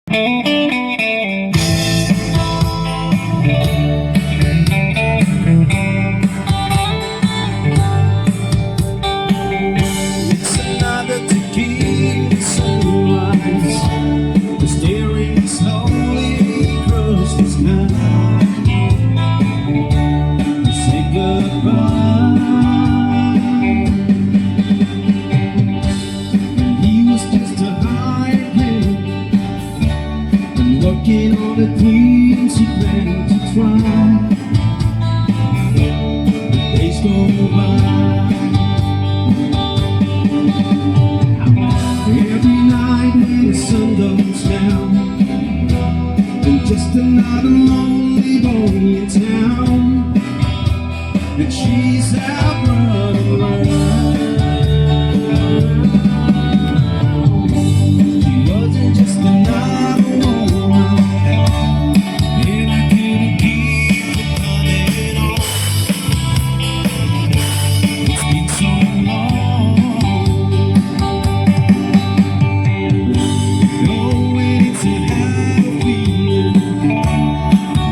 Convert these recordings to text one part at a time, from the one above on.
It's another tequila sunrise, staring slowly across the sky. We say goodbye. He was just a hired and working on the dreams he planned to try. The days go by. Every night when the sun goes down, and just another lonely boy in town, and she's out running around. She wasn't just another woman, and I couldn't keep from coming on. It's been so long. Oh, it's a happy feeling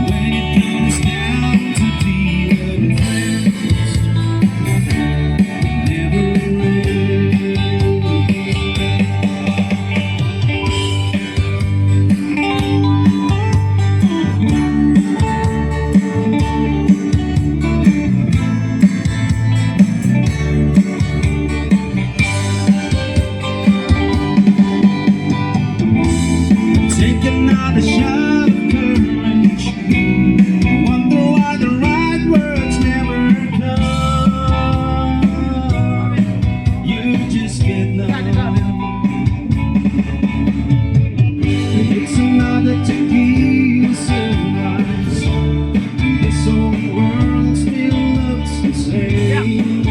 when it comes down to being friends. Never take another shot of courage. I wonder why the right words never come. You just get numb. It's another tequila sunrise, and this whole world still looks the same.